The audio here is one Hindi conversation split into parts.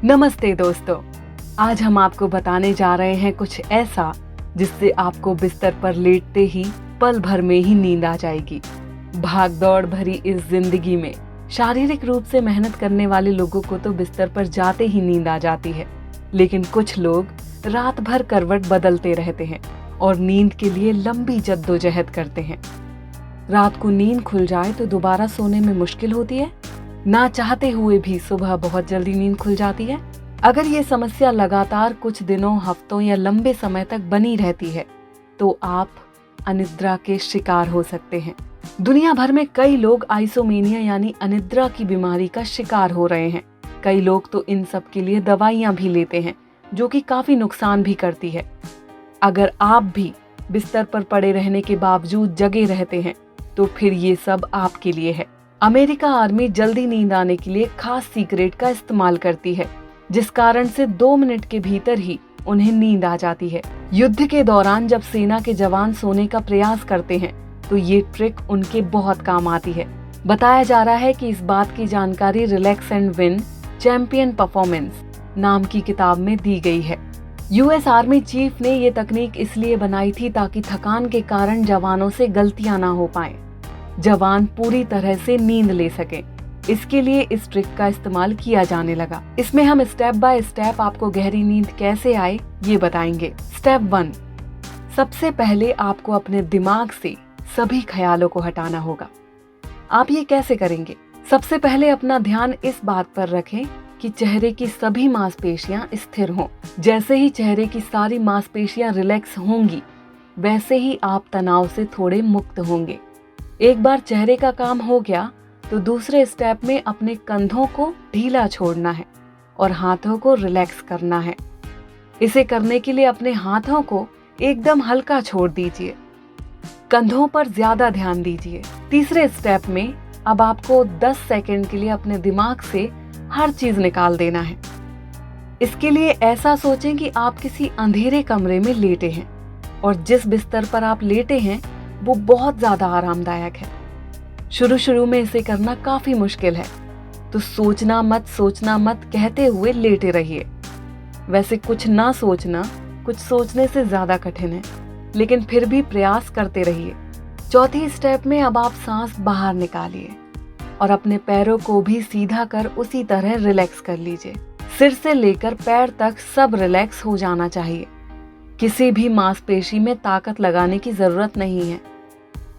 नमस्ते दोस्तों, आज हम आपको बताने जा रहे हैं कुछ ऐसा जिससे आपको बिस्तर पर लेटते ही पल भर में ही नींद आ जाएगी। भागदौड़ भरी इस जिंदगी में शारीरिक रूप से मेहनत करने वाले लोगों को तो बिस्तर पर जाते ही नींद आ जाती है, लेकिन कुछ लोग रात भर करवट बदलते रहते हैं और नींद के लिए लंबी जद्दोजहद करते हैं। रात को नींद खुल जाए तो दोबारा सोने में मुश्किल होती है, ना चाहते हुए भी सुबह बहुत जल्दी नींद खुल जाती है। अगर ये समस्या लगातार कुछ दिनों, हफ्तों या लंबे समय तक बनी रहती है तो आप अनिद्रा के शिकार हो सकते हैं। दुनिया भर में कई लोग आइसोमेनिया यानी अनिद्रा की बीमारी का शिकार हो रहे हैं। कई लोग तो इन सब के लिए दवाइयां भी लेते हैं जो कि काफी नुकसान भी करती है। अगर आप भी बिस्तर पर पड़े रहने के बावजूद जगे रहते हैं तो फिर ये सब आपके लिए है। अमेरिका आर्मी जल्दी नींद आने के लिए खास सीक्रेट का इस्तेमाल करती है, जिस कारण से 2 मिनट के भीतर ही उन्हें नींद आ जाती है। युद्ध के दौरान जब सेना के जवान सोने का प्रयास करते हैं तो ये ट्रिक उनके बहुत काम आती है। बताया जा रहा है कि इस बात की जानकारी relax and win champion performance नाम की किताब में दी गई है। यूएस आर्मी चीफ ने ये तकनीक इसलिए बनाई थी ताकि थकान के कारण जवानों से गलतियां ना हो पाए, जवान पूरी तरह से नींद ले सकें। इसके लिए इस ट्रिक का इस्तेमाल किया जाने लगा। इसमें हम स्टेप बाय स्टेप आपको गहरी नींद कैसे आए ये बताएंगे। स्टेप 1, सबसे पहले आपको अपने दिमाग से सभी ख्यालों को हटाना होगा। आप ये कैसे करेंगे? सबसे पहले अपना ध्यान इस बात पर रखें कि चेहरे की सभी मांसपेशियां स्थिर हों। जैसे ही चेहरे की सारी मांसपेशियां रिलैक्स होंगी, वैसे ही आप तनाव से थोड़े मुक्त होंगे। एक बार चेहरे का काम हो गया तो दूसरे स्टेप में अपने कंधों को ढीला छोड़ना है और हाथों को रिलैक्स करना है। इसे करने के लिए अपने हाथों को एकदम हल्का छोड़ दीजिए, कंधों पर ज्यादा ध्यान दीजिए। तीसरे स्टेप में अब आपको 10 सेकंड के लिए अपने दिमाग से हर चीज निकाल देना है। इसके लिए ऐसा सोचें कि आप किसी अंधेरे कमरे में लेटे हैं और जिस बिस्तर पर आप लेटे हैं वो बहुत ज्यादा आरामदायक है। शुरू में इसे करना काफी मुश्किल है, तो सोचना मत कहते हुए लेटे रहिए। वैसे कुछ ना सोचना कुछ सोचने से ज्यादा कठिन है, लेकिन फिर भी प्रयास करते रहिए। चौथी स्टेप में अब आप सांस बाहर निकालिए और अपने पैरों को भी सीधा कर उसी तरह रिलैक्स कर लीजिए। सिर से लेकर पैर तक सब रिलैक्स हो जाना चाहिए। किसी भी मांसपेशी में ताकत लगाने की जरूरत नहीं है।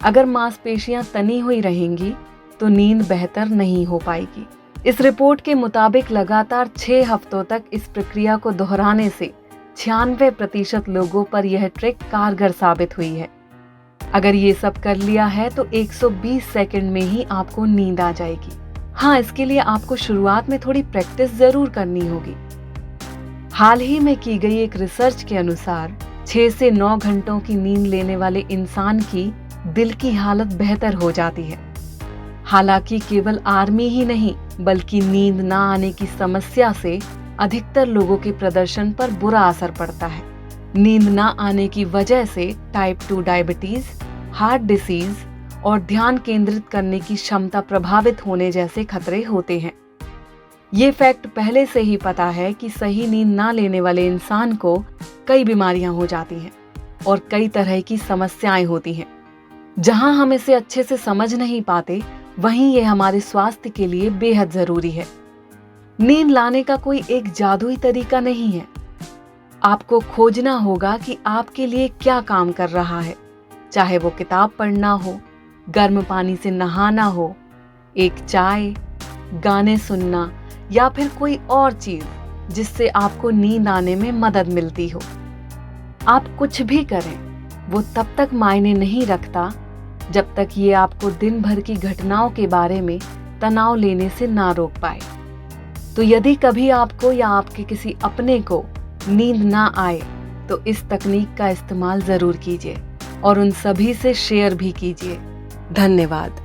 अगर मांसपेशियां तनी हुई रहेंगी तो नींद बेहतर नहीं हो पाएगी। इस रिपोर्ट के मुताबिक लगातार 6 हफ्तों तक इस प्रक्रिया को दोहराने से 96% लोगों पर यह ट्रिक कारगर साबित हुई है। अगर ये सब कर लिया है तो 120 सेकंड में ही आपको नींद आ जाएगी। हाँ, इसके लिए आपको शुरुआत में थोड़ी प्रैक्टिस जरूर करनी होगी। हाल ही में की गई एक रिसर्च के अनुसार 6 से 9 घंटों की नींद लेने वाले इंसान की दिल की हालत बेहतर हो जाती है। हालांकि केवल आर्मी ही नहीं बल्कि नींद ना आने की समस्या से अधिकतर लोगों के प्रदर्शन पर बुरा असर पड़ता है। नींद ना आने की वजह से टाइप 2 डायबिटीज, हार्ट डिसीज और ध्यान केंद्रित करने की क्षमता प्रभावित होने जैसे खतरे होते हैं। ये फैक्ट पहले से ही पता है कि सही नींद ना लेने वाले इंसान को कई बीमारियां हो जाती हैं और कई तरह की समस्याएं होती हैं। जहां हम इसे अच्छे से समझ नहीं पाते, वहीं ये हमारे स्वास्थ्य के लिए बेहद जरूरी है। नींद लाने का कोई एक जादुई तरीका नहीं है। आपको खोजना होगा कि आपके लिए क्या काम कर रहा है, चाहे वो किताब पढ़ना हो, गर्म पानी से नहाना हो, एक चाय, गाने सुनना या फिर कोई और चीज जिससे आपको नींद आने में मदद मिलती हो। आप कुछ भी करें, वो तब तक मायने नहीं रखता जब तक ये आपको दिन भर की घटनाओं के बारे में तनाव लेने से ना रोक पाए। तो यदि कभी आपको या आपके किसी अपने को नींद ना आए तो इस तकनीक का इस्तेमाल जरूर कीजिए और उन सभी से शेयर भी कीजिए। धन्यवाद।